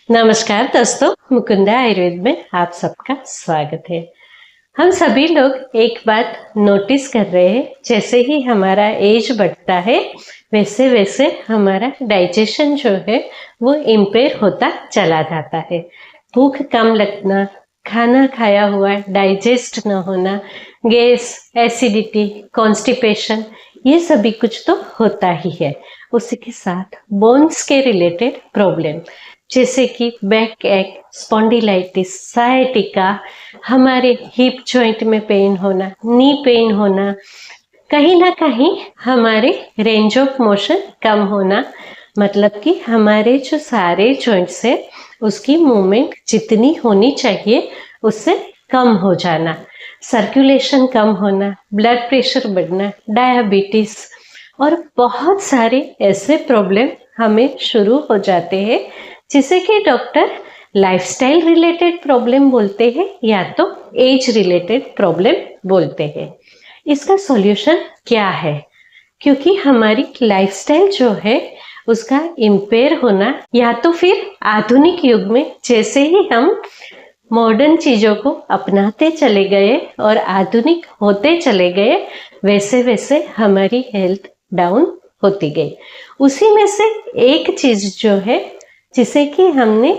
नमस्कार दोस्तों, मुकुंदा आयुर्वेद में आप सबका स्वागत है। हम सभी लोग एक बात नोटिस कर रहे हैं, जैसे ही हमारा एज बढ़ता है वैसे वैसे हमारा डाइजेशन जो है वो इम्पेयर होता चला जाता है। भूख कम लगना, खाना खाया हुआ डाइजेस्ट न होना, गैस, एसिडिटी, कॉन्स्टिपेशन, ये सभी कुछ तो होता ही है। उसी के साथ बोन्स के रिलेटेड प्रॉब्लम जैसे कि बैक एक, स्पॉन्डिलाइटिस, सायटिका, हमारे हिप जॉइंट में पेन होना, नी पेन होना, कहीं ना कहीं हमारे रेंज ऑफ मोशन कम होना, मतलब कि हमारे जो सारे जॉइंट्स है उसकी मूवमेंट जितनी होनी चाहिए उससे कम हो जाना, सर्कुलेशन कम होना, ब्लड प्रेशर बढ़ना, डायबिटीज और बहुत सारे ऐसे प्रॉब्लम हमें शुरू हो जाते हैं जिसे कि डॉक्टर लाइफस्टाइल रिलेटेड प्रॉब्लम बोलते हैं या तो एज रिलेटेड प्रॉब्लम बोलते हैं। इसका सॉल्यूशन क्या है? क्योंकि हमारी लाइफस्टाइल जो है उसका इम्पेयर होना, या तो फिर आधुनिक युग में जैसे ही हम मॉडर्न चीजों को अपनाते चले गए और आधुनिक होते चले गए वैसे वैसे हमारी हेल्थ डाउन होती गई। उसी में से एक चीज जो है जिसे कि हमने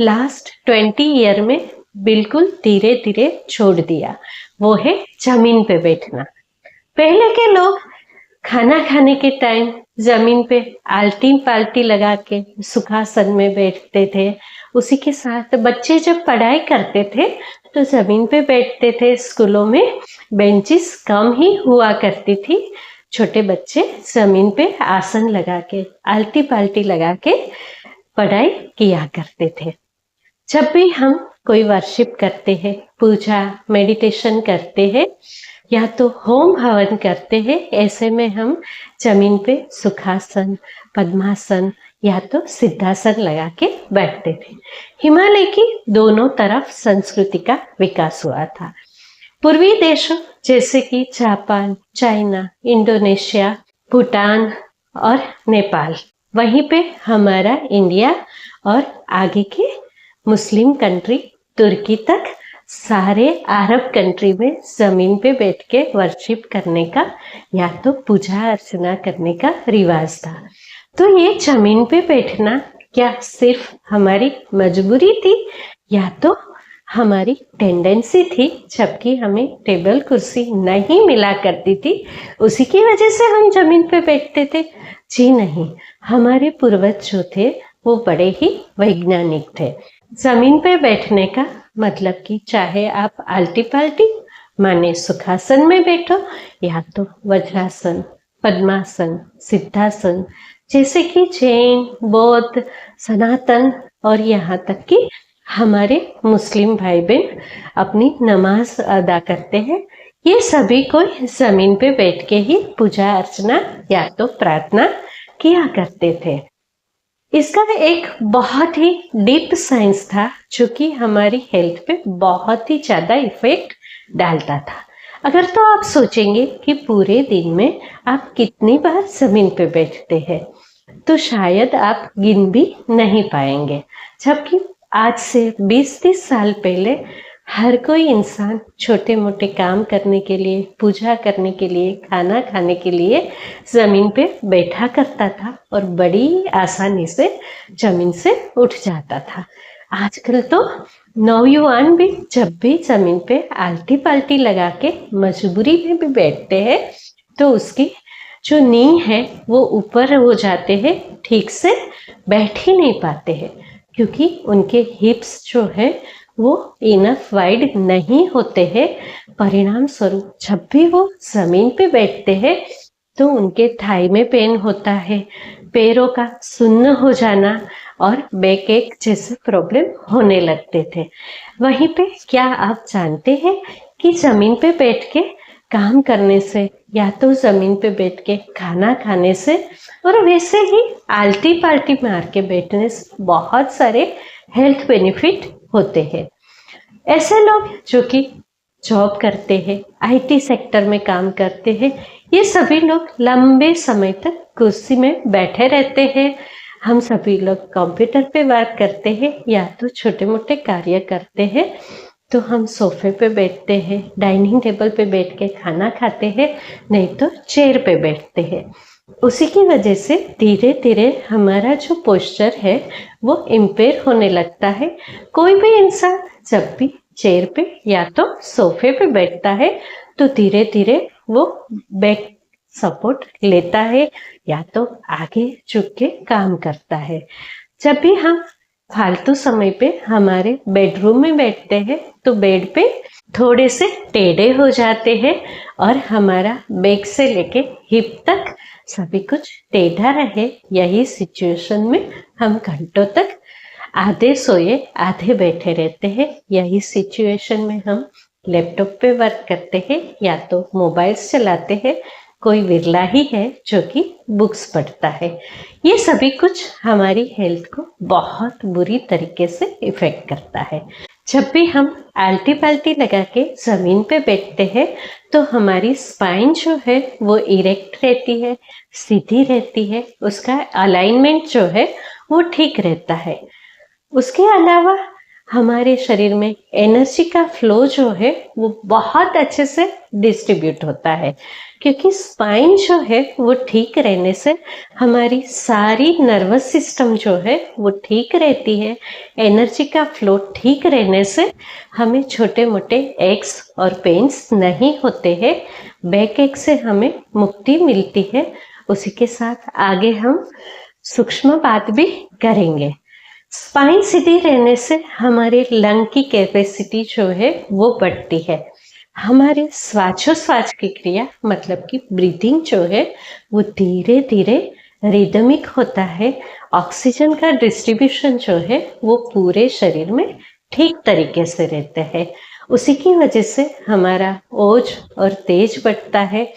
लास्ट 20 ईयर में बिल्कुल धीरे धीरे छोड़ दिया, वो है जमीन पे बैठना। पहले के लोग खाना खाने के टाइम जमीन पे आलटी पालटी लगा के सुखासन में बैठते थे। उसी के साथ बच्चे जब पढ़ाई करते थे तो जमीन पे बैठते थे। स्कूलों में बेंचेस कम ही हुआ करती थी, छोटे बच्चे जमीन पे आसन लगा के आलटी पालटी लगा के पढ़ाई किया करते थे। जब भी हम कोई वर्शिप करते हैं, पूजा मेडिटेशन करते हैं या तो होम हवन करते हैं, ऐसे में हम जमीन पे सुखासन, पद्मासन या तो सिद्धासन लगा के बैठते थे। हिमालय की दोनों तरफ संस्कृति का विकास हुआ था। पूर्वी देशों जैसे कि जापान, चाइना, इंडोनेशिया, भूटान और नेपाल, वहीं पे हमारा इंडिया और आगे के मुस्लिम कंट्री तुर्की तक, सारे अरब कंट्री में जमीन पे बैठ के वर्शिप करने का या तो पूजा अर्चना करने का रिवाज था। तो ये जमीन पे बैठना क्या सिर्फ हमारी मजबूरी थी या तो हमारी टेंडेंसी थी, जबकि हमें टेबल कुर्सी नहीं मिला करती थी उसी की वजह से हम जमीन पे बैठते थे? जी नहीं, हमारे पूर्वज जो थे वो बड़े ही वैज्ञानिक थे। जमीन पे बैठने का मतलब कि चाहे आप आलटी पालटी माने सुखासन में बैठो या तो वज्रासन, पद्मासन, सिद्धासन, जैसे कि जैन, बौद्ध, सनातन और यहाँ तक कि हमारे मुस्लिम भाई बहन अपनी नमाज अदा करते हैं, ये सभी को जमीन पे बैठ के ही पूजा अर्चना या तो प्रार्थना किया करते थे। इसका एक बहुत ही डीप साइंस था जो कि हमारी हेल्थ पे बहुत ही ज्यादा इफेक्ट डालता था। अगर तो आप सोचेंगे कि पूरे दिन में आप कितनी बार जमीन पे बैठते हैं तो शायद आप गिन भी नहीं पाएंगे, जबकि आज से 20-30 साल पहले हर कोई इंसान छोटे मोटे काम करने के लिए, पूजा करने के लिए, खाना खाने के लिए जमीन पे बैठा करता था और बड़ी आसानी से जमीन से उठ जाता था। आजकल तो नौयुवान भी जब भी जमीन पे आलटी पालटी लगा के मजबूरी में भी बैठते हैं तो उसकी जो नी है वो ऊपर हो जाते हैं, ठीक से बैठ ही नहीं पाते हैं क्योंकि उनके हिप्स जो है वो इनफ वाइड नहीं होते हैं। परिणाम स्वरूप जब भी वो जमीन पे बैठते हैं तो उनके थाई में पेन होता है, पैरों का सुन्न हो जाना और बैक एक जैसे प्रॉब्लम होने लगते थे। वहीं पे क्या आप जानते हैं कि जमीन पे बैठ के काम करने से या तो जमीन पे बैठ के खाना खाने से और वैसे ही आलटी पालटी मार के बैठने से बहुत सारे हेल्थ बेनिफिट होते हैं। ऐसे लोग जो कि जॉब करते हैं, आईटी सेक्टर में काम करते हैं, ये सभी लोग लंबे समय तक कुर्सी में बैठे रहते हैं। हम सभी लोग कंप्यूटर पे वर्क करते हैं या तो छोटे मोटे कार्य करते हैं, तो हम सोफे पे बैठते हैं, डाइनिंग टेबल पे बैठ के खाना खाते हैं, नहीं तो चेयर पे बैठते हैं। उसी की वजह से धीरे धीरे हमारा जो पोस्चर है वो इम्पेयर होने लगता है। कोई भी इंसान जब भी चेयर पे या तो सोफे पे बैठता है तो धीरे धीरे वो बैक सपोर्ट लेता है या तो आगे झुक के काम करता है। जब भी हम फालतू समय पे हमारे बेडरूम में बैठते हैं तो बेड पे थोड़े से टेढ़े हो जाते हैं और हमारा बैक से लेके हिप तक सभी कुछ टेढ़ा रहे। यही सिचुएशन में हम घंटों तक आधे सोए आधे बैठे रहते हैं। यही सिचुएशन में हम लैपटॉप पे वर्क करते हैं या तो मोबाइल्स चलाते हैं। कोई विरला ही है जो कि बुक्स पढ़ता है। ये सभी कुछ हमारी हेल्थ को बहुत बुरी तरीके से इफेक्ट करता है। जब भी हम आल्टी पाल्टी लगा के जमीन पे बैठते हैं तो हमारी स्पाइन जो है वो इरेक्ट रहती है, सीधी रहती है, उसका अलाइनमेंट जो है वो ठीक रहता है। उसके अलावा हमारे शरीर में एनर्जी का फ्लो जो है वो बहुत अच्छे से डिस्ट्रीब्यूट होता है, क्योंकि स्पाइन जो है वो ठीक रहने से हमारी सारी नर्वस सिस्टम जो है वो ठीक रहती है। एनर्जी का फ्लो ठीक रहने से हमें छोटे मोटे एक्स और पेन्स नहीं होते हैं। बैक एक से हमें मुक्ति मिलती है। उसी के साथ आगे हम सूक्ष्म बात भी करेंगे। स्पाइन सीधी रहने से हमारे लंग की कैपेसिटी जो है वो बढ़ती है। हमारे श्वासोच्छ्वास की क्रिया मतलब कि ब्रीथिंग जो है वो धीरे धीरे रिदमिक होता है। ऑक्सीजन का डिस्ट्रीब्यूशन जो है वो पूरे शरीर में ठीक तरीके से रहता है। उसी की वजह से हमारा ओज और तेज बढ़ता है।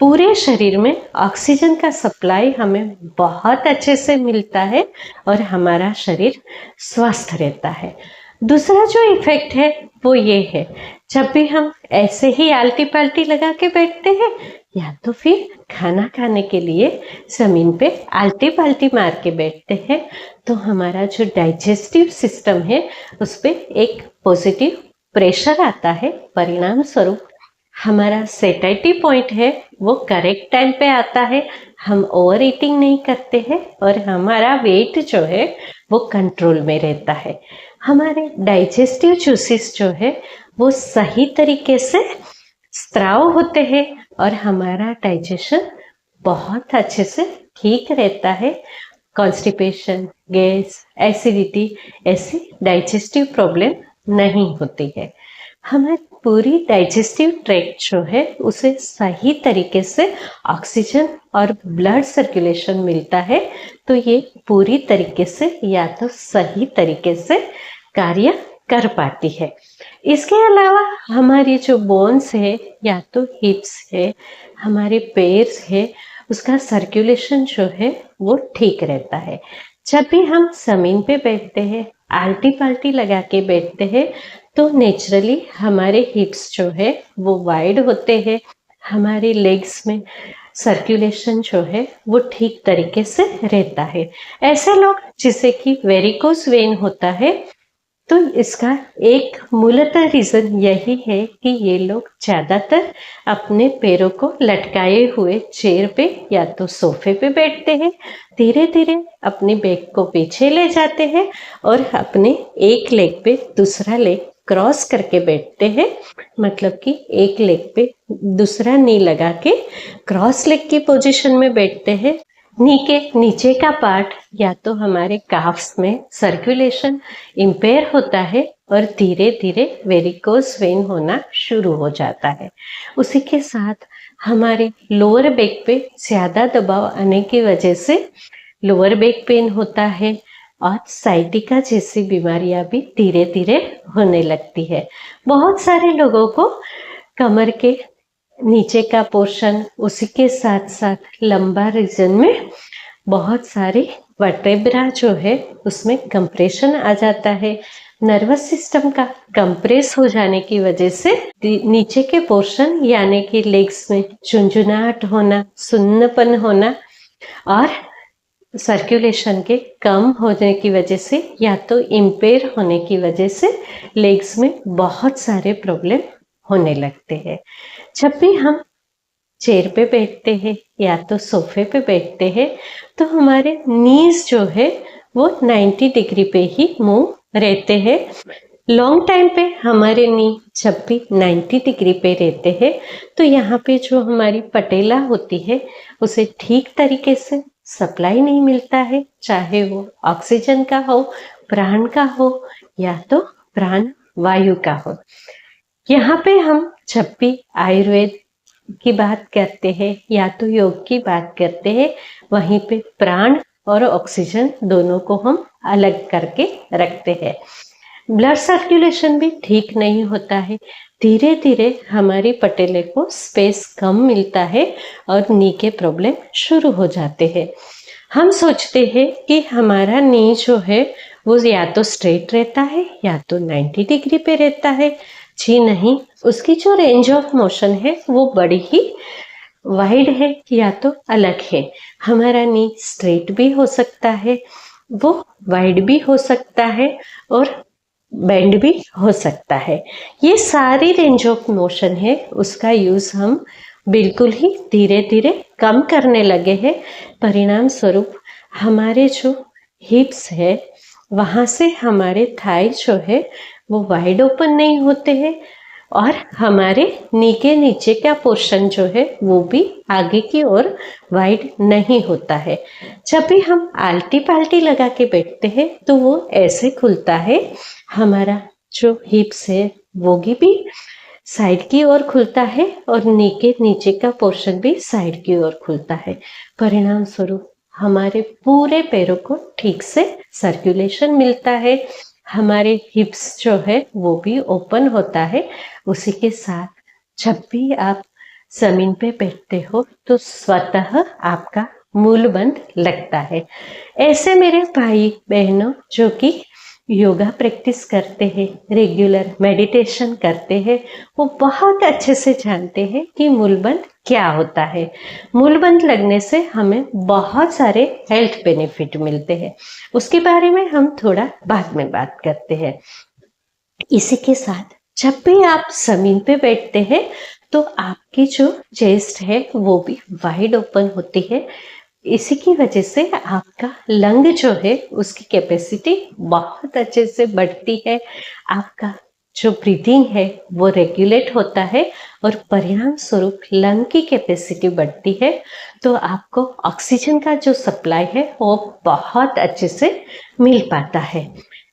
पूरे शरीर में ऑक्सीजन का सप्लाई हमें बहुत अच्छे से मिलता है और हमारा शरीर स्वस्थ रहता है। दूसरा जो इफेक्ट है वो ये है, जब भी हम ऐसे ही आल्टी पाल्टी लगा के बैठते हैं या तो फिर खाना खाने के लिए जमीन पे आल्टी पाल्टी मार के बैठते हैं तो हमारा जो डाइजेस्टिव सिस्टम है उस पर एक पॉजिटिव प्रेशर आता है। परिणाम स्वरूप हमारा सेटाइटी पॉइंट है वो करेक्ट टाइम पे आता है। हम ओवर ईटिंग नहीं करते हैं और हमारा वेट जो है वो कंट्रोल में रहता है। हमारे डाइजेस्टिव जूसेस जो है वो सही तरीके से स्त्राव होते हैं और हमारा डाइजेशन बहुत अच्छे से ठीक रहता है। कॉन्स्टिपेशन, गैस, एसिडिटी ऐसी डाइजेस्टिव प्रॉब्लम नहीं होती है। हमारी पूरी डाइजेस्टिव ट्रैक्ट जो है उसे सही तरीके से ऑक्सीजन और ब्लड सर्कुलेशन मिलता है तो ये पूरी तरीके से या तो सही तरीके से कार्य कर पाती है। इसके अलावा हमारी जो बोन्स है या तो हिप्स है, हमारे पैर्स है, उसका सर्कुलेशन जो है वो ठीक रहता है। जब भी हम जमीन पे बैठते हैं, आल्टी पाल्टी लगा के बैठते हैं तो नेचुरली हमारे हिप्स जो है वो वाइड होते हैं। हमारे लेग्स में सर्कुलेशन जो है वो ठीक तरीके से रहता है। ऐसे लोग जिसे कि वेरिकोज वेन होता है तो इसका एक मूलतः रीजन यही है कि ये लोग ज्यादातर अपने पैरों को लटकाए हुए चेयर पे या तो सोफे पे बैठते हैं। धीरे धीरे अपने बैक को पीछे ले जाते हैं और अपने एक लेग पे दूसरा लेग क्रॉस करके बैठते हैं। मतलब कि एक लेग पे दूसरा नी लगा के क्रॉस लेग की पोजीशन में बैठते हैं। नी के नीचे का पार्ट या तो हमारे काफ्स में सर्कुलेशन इम्पेयर होता है और धीरे धीरे वेरिकोज वेन होना शुरू हो जाता है। उसी के साथ हमारे लोअर बैक पे ज्यादा दबाव आने की वजह से लोअर बैक पेन होता है और साइटिका जैसी बीमारियां भी धीरे धीरे होने लगती है। बहुत सारे लोगों को कमर के नीचे का पोर्शन, उसी के साथ साथ लंबा रीजन में बहुत सारे वर्टेब्रा जो है उसमें कंप्रेशन आ जाता है। नर्वस सिस्टम का कंप्रेस हो जाने की वजह से नीचे के पोर्शन यानी कि लेग्स में झुंझुनाहट होना, सुन्नपन होना और सर्कुलेशन के कम होने की वजह से या तो इम्पेयर होने की वजह से लेग्स में बहुत सारे प्रॉब्लम होने लगते हैं। जब भी हम चेयर पे बैठते हैं या तो सोफे पे बैठते हैं तो हमारे नीज जो है वो 90 डिग्री पे ही मूव रहते हैं। लॉन्ग टाइम पे हमारे नी जब भी 90 डिग्री पे रहते हैं तो यहाँ पे जो हमारी पटेला होती है उसे ठीक तरीके से सप्लाई नहीं मिलता है, चाहे वो ऑक्सीजन का हो, प्राण का हो या तो प्राण वायु का हो। यहाँ पे हम जब भी आयुर्वेद की बात करते हैं या तो योग की बात करते हैं, वहीं पे प्राण और ऑक्सीजन दोनों को हम अलग करके रखते हैं। ब्लड सर्कुलेशन भी ठीक नहीं होता है, धीरे धीरे हमारी पटेले को स्पेस कम मिलता है और नी के प्रॉब्लम शुरू हो जाते हैं। हम सोचते हैं कि हमारा नी जो है वो या तो स्ट्रेट रहता है या तो 90 डिग्री पे रहता है। जी नहीं, उसकी जो रेंज ऑफ मोशन है वो बड़ी ही वाइड है या तो अलग है। हमारा नी स्ट्रेट भी हो सकता है, वो वाइड भी हो सकता है और बेंड भी हो सकता है। ये सारी रेंज ऑफ मोशन है, उसका यूज हम बिल्कुल ही धीरे धीरे कम करने लगे हैं। परिणाम स्वरूप हमारे जो हिप्स है वहाँ से हमारे थाई जो है वो वाइड ओपन नहीं होते हैं और हमारे नी के नीचे का पोर्शन जो है वो भी आगे की ओर वाइड नहीं होता है। जब भी हम आल्टी पाल्टी लगा के बैठते हैं तो वो ऐसे खुलता है, हमारा जो हिप्स है वो भी साइड की ओर खुलता है और नी के नीचे का पोर्शन भी साइड की ओर खुलता है। परिणाम स्वरूप हमारे पूरे पैरों को ठीक से सर्कुलेशन मिलता है, हमारे हिप्स जो है वो भी ओपन होता है। उसी के साथ जब भी आप जमीन पे बैठते हो तो स्वतः आपका मूलबंध लगता है। ऐसे मेरे भाई बहनों जो कि योगा प्रैक्टिस करते हैं, रेगुलर मेडिटेशन करते हैं, वो बहुत अच्छे से जानते हैं कि मूलबंध क्या होता है। मूलबंध लगने से हमें बहुत सारे हेल्थ बेनिफिट मिलते हैं, उसके बारे में हम थोड़ा बाद में बात करते हैं। इसी के साथ जब भी आप जमीन पे बैठते हैं तो आपकी जो चेस्ट है वो भी वाइड ओपन होती है। इसी की वजह से आपका लंग जो है उसकी कैपेसिटी बहुत अच्छे से बढ़ती है, आपका जो ब्रीदिंग है वो रेगुलेट होता है और परिणाम स्वरूप लंग की कैपेसिटी बढ़ती है तो आपको ऑक्सीजन का जो सप्लाई है वो बहुत अच्छे से मिल पाता है।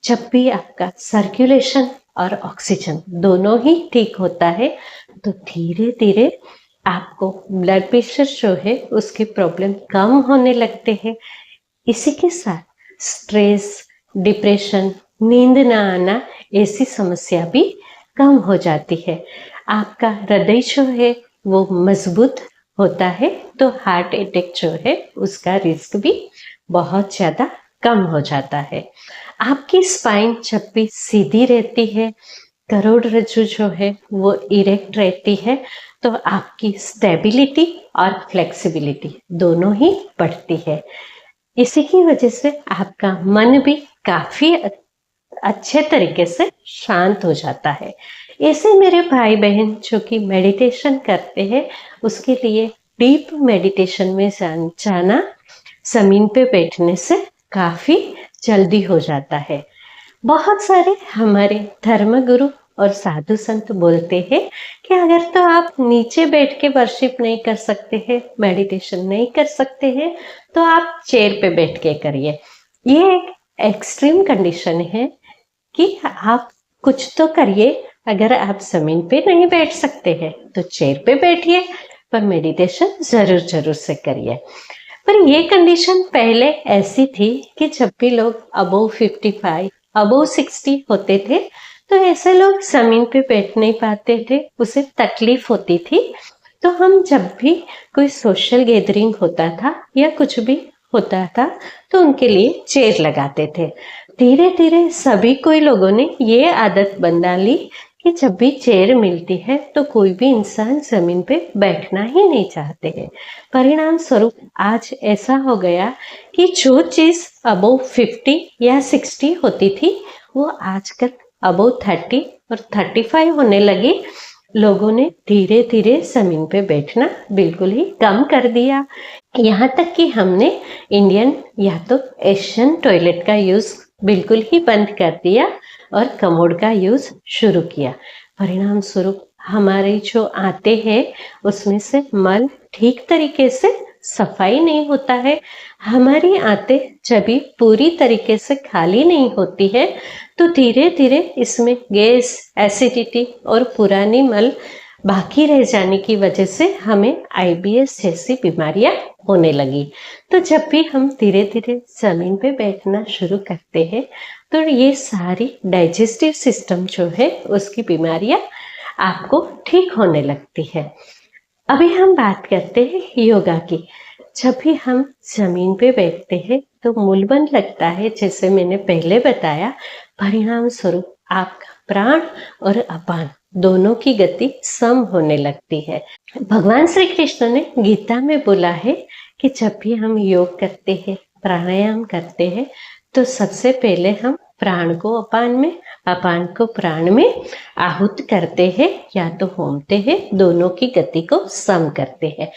जब भी आपका सर्कुलेशन और ऑक्सीजन दोनों ही ठीक होता है तो धीरे धीरे आपको ब्लड प्रेशर जो है उसकी प्रॉब्लम कम होने लगते हैं। इसी के साथ स्ट्रेस, डिप्रेशन, नींद ना आना ऐसी समस्या भी कम हो जाती है। आपका हृदय जो है वो मजबूत होता है तो हार्ट अटैक जो है उसका रिस्क भी बहुत ज़्यादा कम हो जाता है। आपकी स्पाइन जब भी सीधी रहती है, करोड़रज्जु जो है वो इरेक्ट रहती है तो आपकी स्टेबिलिटी और फ्लेक्सिबिलिटी दोनों ही बढ़ती है। इसी की वजह से आपका मन भी काफी अच्छे तरीके से शांत हो जाता है। ऐसे मेरे भाई बहन जो कि मेडिटेशन करते हैं उसके लिए डीप मेडिटेशन में जाना जमीन पे बैठने से काफी जल्दी हो जाता है। बहुत सारे हमारे धर्मगुरु और साधु संत बोलते हैं कि अगर तो आप नीचे बैठ के वर्शिप नहीं कर सकते हैं, मेडिटेशन नहीं कर सकते हैं तो आप चेयर पे बैठ के करिए। ये एक एक्सट्रीम कंडीशन है कि आप कुछ तो करिए, अगर आप जमीन पे नहीं बैठ सकते हैं तो चेयर पे बैठिए पर मेडिटेशन जरूर जरूर से करिए। पर ये कंडीशन पहले ऐसी थी कि जब भी लोग अबव 55 अबव 60 होते थे तो ऐसे लोग जमीन पे बैठ नहीं पाते थे, उसे तकलीफ होती थी। तो हम जब भी कोई सोशल गैदरिंग होता था या कुछ भी होता था तो उनके लिए चेयर लगाते थे। धीरे धीरे सभी कोई लोगों ने ये आदत बना ली कि जब भी चेयर मिलती है तो कोई भी इंसान जमीन पे बैठना ही नहीं चाहते हैं। परिणाम स्वरूप आज ऐसा हो गया कि जो चीज अबव 50 या 60 होती थी वो आजकल अबव 30 और 35 होने लगी। लोगों ने धीरे धीरे जमीन पे बैठना बिल्कुल ही कम कर दिया। यहाँ तक कि हमने इंडियन या तो एशियन टॉयलेट का यूज बिल्कुल ही बंद कर दिया और कमोड का यूज शुरू किया। परिणाम स्वरूप हमारे जो आते हैं उसमें से मल ठीक तरीके से सफाई नहीं होता है। हमारी आंतें जब भी पूरी तरीके से खाली नहीं होती है तो धीरे धीरे इसमें गैस, एसिडिटी और पुरानी मल बाकी रह जाने की वजह से हमें IBS जैसी बीमारियां होने लगी। तो जब भी हम धीरे धीरे जमीन पे बैठना शुरू करते हैं तो ये सारी डाइजेस्टिव सिस्टम जो है उसकी बीमारियां आपको ठीक होने लगती है। अभी हम बात करते हैं योगा की। जब भी हम जमीन पे बैठते हैं तो मूलबंध लगता है, जैसे मैंने पहले बताया। परिणाम स्वरूप आपका प्राण और अपान दोनों की गति सम होने लगती है। भगवान श्री कृष्ण ने गीता में बोला है कि जब भी हम योग करते हैं, प्राणायाम करते हैं तो सबसे पहले हम प्राण को अपान में, अपान को प्राण में आहुत करते हैं या तो होमते हैं, दोनों की गति को सम करते हैं।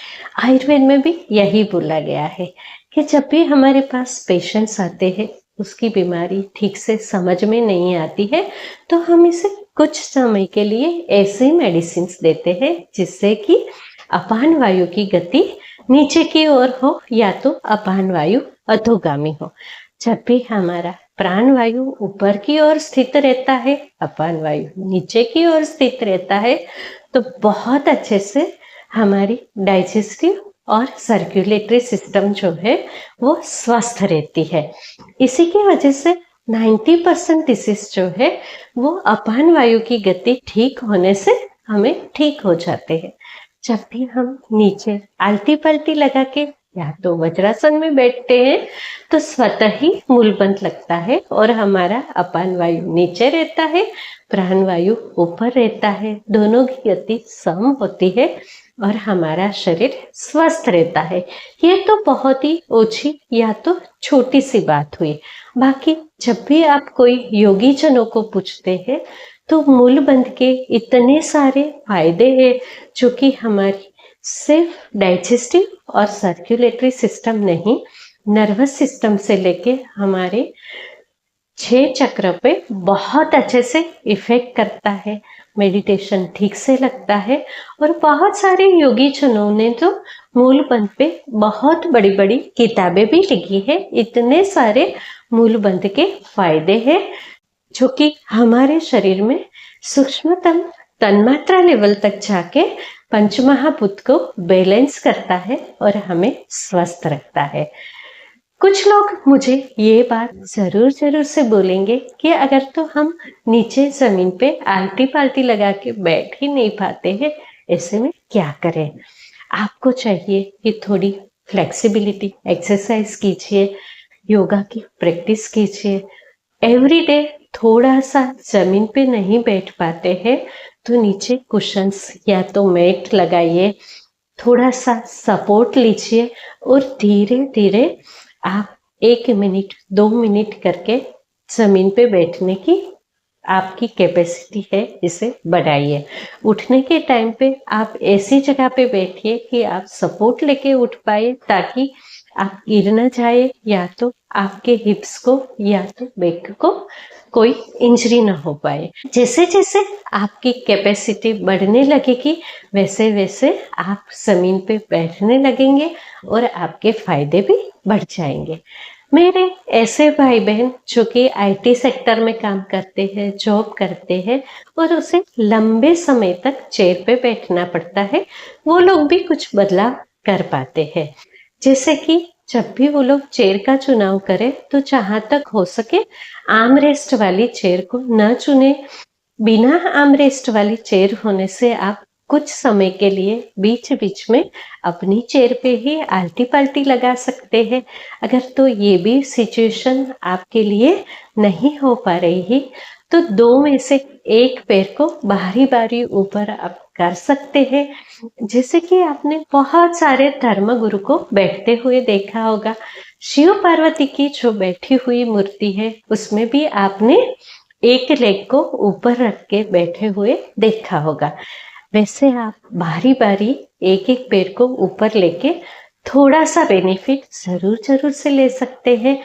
आयुर्वेद में भी यही बोला गया है कि जब भी हमारे पास पेशेंट्स आते हैं, उसकी बीमारी ठीक से समझ में नहीं आती है तो हम इसे कुछ समय के लिए ऐसे मेडिसिन देते हैं जिससे कि अपान वायु की गति नीचे की ओर हो या तो अपान वायु अधोगामी हो। जब भी हमारा प्राण वायु ऊपर की ओर स्थित रहता है, अपान वायु नीचे की ओर स्थित रहता है, तो बहुत अच्छे से हमारी डाइजेस्टिव और सर्कुलेटरी सिस्टम जो है वो स्वस्थ रहती है। इसी की वजह से 90% डिसीज जो है वो अपान वायु की गति ठीक होने से हमें ठीक हो जाते हैं। जब भी हम नीचे आलती पलटी लगा के या तो वज्रासन में बैठते हैं तो स्वतः ही मूलबंध लगता है और हमारा अपान वायु नीचे रहता है, प्राण वायु ऊपर रहता है, दोनों की गति सम होती है और हमारा शरीर स्वस्थ रहता है। ये तो बहुत ही ओछी या तो छोटी सी बात हुई। बाकी जब भी आप कोई योगी जनों को पूछते हैं तो मूलबंध के इतने सारे फायदे हैं जो कि हमारी सिर्फ डाइजेस्टिव और सर्कुलेटरी सिस्टम नहीं, नर्वस सिस्टम से लेके हमारे 6 चक्र पे बहुत अच्छे से इफेक्ट करता है। मेडिटेशन ठीक से लगता है और बहुत सारे योगी जनों ने तो मूलबंध पे बहुत बड़ी बड़ी किताबें भी लिखी है। इतने सारे मूलबंध के फायदे हैं जो कि हमारे शरीर में सूक्ष्मतम तन्मात्रा लेवल तक जाके पंचमहाभूत को बैलेंस करता है और हमें स्वस्थ रखता है। कुछ लोग मुझे ये बात जरूर से बोलेंगे कि अगर तो हम नीचे जमीन पे आलती पालती लगा के बैठ ही नहीं पाते हैं, ऐसे में क्या करें? आपको चाहिए कि थोड़ी फ्लेक्सिबिलिटी एक्सरसाइज कीजिए, योगा की प्रैक्टिस कीजिए। एवरीडे थोड़ा सा जमीन पे नहीं बैठ पाते हैं तो नीचे कुशन्स या तो मैट लगाइए, थोड़ा सा सपोर्ट लीजिए और धीरे धीरे आप 1 मिनट 2 मिनट करके जमीन पे बैठने की आपकी कैपेसिटी है इसे बढ़ाइए। उठने के टाइम पे आप ऐसी जगह पे बैठिए कि आप सपोर्ट लेके उठ पाए ताकि आप गिर न जाए या तो आपके हिप्स को या तो बैक को कोई इंजरी ना हो पाए। जैसे जैसे आपकी कैपेसिटी बढ़ने लगेगी वैसे वैसे आप जमीन पे बैठने लगेंगे और आपके फायदे भी बढ़ जाएंगे। मेरे ऐसे भाई बहन जो कि IT सेक्टर में काम करते हैं, जॉब करते हैं और उसे लंबे समय तक चेयर पे बैठना पड़ता है, वो लोग भी कुछ बदलाव कर पाते हैं। जैसे कि जब भी वो लोग चेयर का चुनाव करें तो जहां तक हो सके आर्म रेस्ट वाली चेयर को न चुने। बिना आर्म रेस्ट वाली चेयर होने से आप कुछ समय के लिए बीच बीच में अपनी चेयर पे ही आलती पालती लगा सकते हैं। अगर तो ये भी सिचुएशन आपके लिए नहीं हो पा रही है तो दो में से एक पैर को बारी बारी ऊपर आप कर सकते हैं। जैसे कि आपने बहुत सारे धर्मगुरु को बैठते हुए देखा होगा। शिव पार्वती की जो बैठी हुई मूर्ति है उसमें भी आपने एक लेग को ऊपर रख के बैठे हुए देखा होगा। वैसे आप बारी बारी एक एक पैर को ऊपर लेके थोड़ा सा बेनिफिट जरूर जरूर से ले सकते हैं।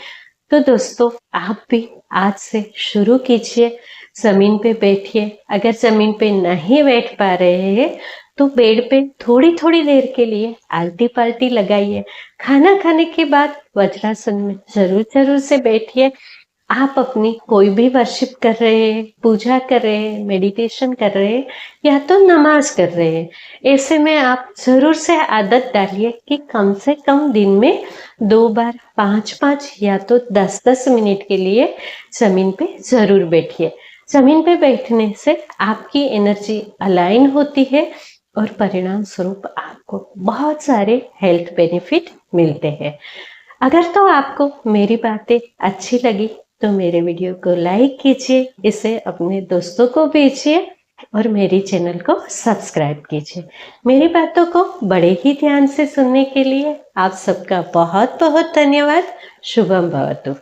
तो दोस्तों, आप भी आज से शुरू कीजिए। जमीन पे बैठिए। अगर जमीन पे नहीं बैठ पा रहे हैं तो बेड पे थोड़ी थोड़ी देर के लिए आलटी पालटी लगाइए। खाना खाने के बाद वज्रासन में जरूर जरूर से बैठिए। आप अपनी कोई भी वर्शिप कर रहे हैं, पूजा कर रहे हैं, मेडिटेशन कर रहे हैं या तो नमाज कर रहे हैं, ऐसे में आप जरूर से आदत डालिए कि कम से कम दिन में 2 बार 5-5 या तो 10-10 मिनट के लिए जमीन पे जरूर बैठिए। जमीन पे बैठने से आपकी एनर्जी अलाइन होती है और परिणाम स्वरूप आपको बहुत सारे हेल्थ बेनिफिट मिलते हैं। अगर तो आपको मेरी बातें अच्छी लगी तो मेरे वीडियो को लाइक कीजिए, इसे अपने दोस्तों को भेजिए और मेरी चैनल को सब्सक्राइब कीजिए। मेरी बातों को बड़े ही ध्यान से सुनने के लिए आप सबका बहुत बहुत धन्यवाद। शुभम भवतु।